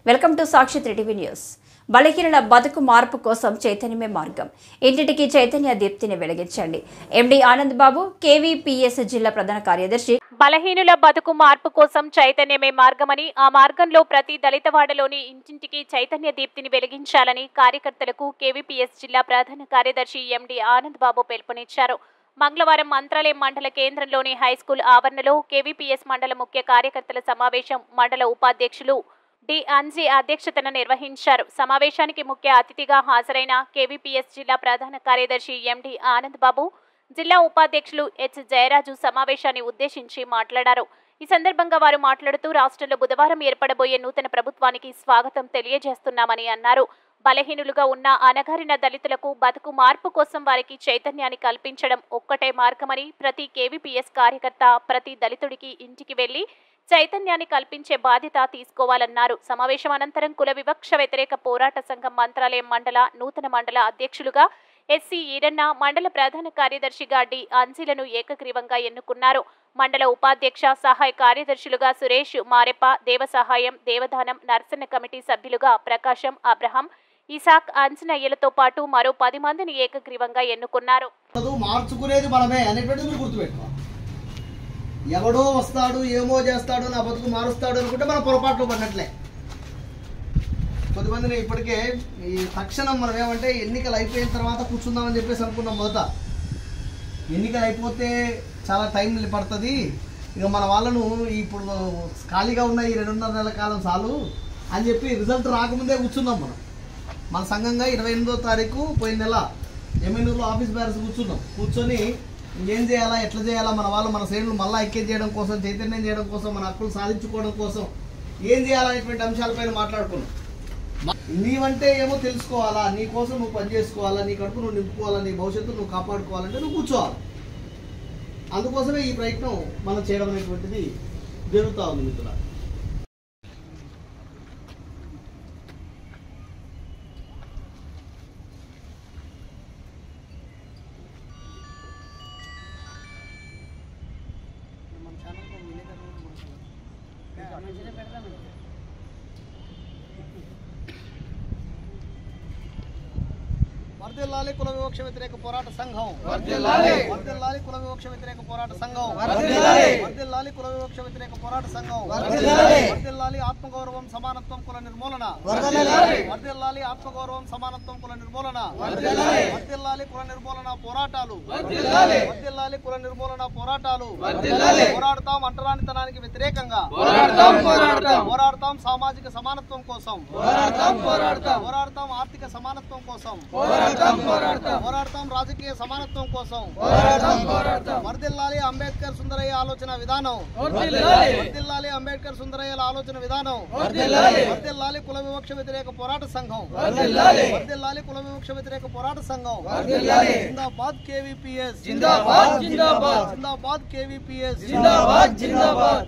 Welcome to Sakshi TV news. బలహీనుల బతుకు మార్పు కోసం చైతన్యమే మార్గం. ఇంటింటికి చైతన్య దీప్తిని వెలిగించండి. ఎండి ఆనంద్ బాబు, కేవీపీఎస్ జిల్లా ప్రధాన కార్యదర్శి. బలహీనుల బతుకు మార్పు కోసం చైతన్యమే మార్గమని, ఆ మార్గంలో ప్రతి దళితవాడలోని ఇంటింటికి చైతన్య దీప్తిని వెలిగించాలని కార్యకర్తలకు కేవీపీఎస్ జిల్లా ప్రధాన కార్యదర్శి ఎండి ఆనంద్ బాబు పిలుపునిచ్చారు. మంగళవారం మంత్రాలయం మండల కేంద్రంలోని హైస్కూల్ ఆవరణలో కేవీపీఎస్ మండల ముఖ్య కార్యకర్తల సమావేశం మండల ఉపాధ్యక్షులు డి అంజీ అధ్యక్షతన నిర్వహించారు. సమావేశానికి ముఖ్య అతిథిగా హాజరైన కేవీపీఎస్ జిల్లా ప్రధాన కార్యదర్శి ఎండి ఆనంద్ బాబు, జిల్లా ఉపాధ్యక్షులు హెచ్ జయరాజు సమావేశాన్ని ఉద్దేశించి మాట్లాడారు. ఈ సందర్భంగా వారు మాట్లాడుతూ రాష్ట్రంలో బుధవారం ఏర్పడబోయే నూతన ప్రభుత్వానికి స్వాగతం తెలియజేస్తున్నామని అన్నారు. బలహీనులుగా ఉన్న అణగారిన దళితులకు బతుకు మార్పు కోసం వారికి చైతన్యాన్ని కల్పించడం ఒక్కటే మార్గమని, ప్రతి కేవీపీఎస్ కార్యకర్త ప్రతి దళితుడికి ఇంటికి వెళ్లి చైతన్యాన్ని కల్పించే బాధ్యత తీసుకోవాలన్నారు. సమావేశం అనంతరం కుల వివక్ష వ్యతిరేక పోరాట సంఘం మంత్రాలయం మండల నూతన మండల అధ్యక్షులుగా ఎస్సీ ఈరన్న, మండల ప్రధాన కార్యదర్శిగా డి అంజీలను ఏకగ్రీవంగా ఎన్నుకున్నారు. మండల ఉపాధ్యక్ష సహాయ కార్యదర్శులుగా సురేష్, మారెప్ప, దేవసహాయం, దేవదానం, నర్సన్న కమిటీ సభ్యులుగా ప్రకాశం, అబ్రహం, ఇసాక్, అంజనయ్యలతో పాటు మరో 10 మందిని ఏకగ్రీవంగా ఎన్నుకున్నారు. మార్చుకునేది మనమే అనేటువంటిది మీరు గుర్తుపెట్టుకోవాలి. ఎవడో వస్తాడు, ఏమో చేస్తాడు, నా బతుకు మారుస్తాడు అనుకుంటే మనం పొరపాట్లు పడినట్లే. కొద్దిమందిని ఇప్పటికే ఈ తక్షణం మనం ఏమంటే ఎన్నికలు అయిపోయిన తర్వాత కూర్చుందామని చెప్పేసి అనుకున్నాం. మొదట ఎన్నికలు అయిపోతే చాలా టైం పడుతుంది, ఇక మన వాళ్ళను ఇప్పుడు ఖాళీగా ఉన్న ఈ 2.5 నెలల కాలం చాలు అని చెప్పి రిజల్ట్ రాకముందే కూర్చున్నాం. మన సంఘంగా 28వ తారీఖు పోయిన నెల ఎమ్మెన్యూర్లో ఆఫీస్ బ్యారస్ కూర్చొని ఏం చేయాలా, ఎట్లా చేయాలా, మన వాళ్ళు మన శ్రేణులు మళ్ళీ ఐక్యం చేయడం కోసం, చైతన్యం చేయడం కోసం, మన హక్కులు సాధించుకోవడం కోసం ఏం చేయాలనేటువంటి అంశాలపైన మాట్లాడుకున్నాం. నీవంటే ఏమో తెలుసుకోవాలా, నీ కోసం నువ్వు పని చేసుకోవాలా, నీ కడుపు నువ్వు నింపుకోవాలా, నీ భవిష్యత్తు నువ్వు కాపాడుకోవాలంటే నువ్వు కూర్చోవాలి. అందుకోసమే ఈ ప్రయత్నం మనం చేయడం అనేటువంటిది జరుగుతూ ఉంది మిత్రులారా. వర్ధిల్లాలి కుల వివక్ష వ్యతిరేక పోరాట సంఘం, వర్ధిల్లాలి కుల వివక్ష వ్యతిరేక పోరాట సంఘం, వర్ధిల్లాలి కుల వివక్ష వ్యతిరేక పోరాట సంఘం, వర్ధిల్లాలి ఆత్మగౌరవం సమానత్వం కుల నిర్మూలన, వర్ధిల్లాలి ఆత్మగౌరవం సమానత్వం కుల నిర్మూలన, వర్ధిల్లాలి కుల నిర్మూలన పోరాటాలు, వర్ధిల్లాలి కుల నిర్మూలన పోరాటాలు, పోరాడతాం అంటరానితనానికి వ్యతిరేకంగా, పోరాడతాం సామాజిక సమానత్వం కోసం, పోరాడతాం ఆర్థిక సమానత్వం కోసం, పోరాడతాం రాజకీయ సమానత్వం కోసం, వర్ధిల్లాలి అంబేద్కర్ సుందరయ్య ఆలోచన విధానం, వర్ధిల్లాలి అంబేద్కర్ సుందరయ్యల ఆలోచన విధానం, వర్ధిల్లాలి కుల వివక్ష వ్యతిరేక పోరాట సంఘం, వర్ధిల్లాలి కుల వివక్ష వ్యతిరేక పోరాట సంఘం, జిందాబాద్ కేవీపీఎస్, జిందాబాద్ కేవీపీఎస్, జిందాబాద్.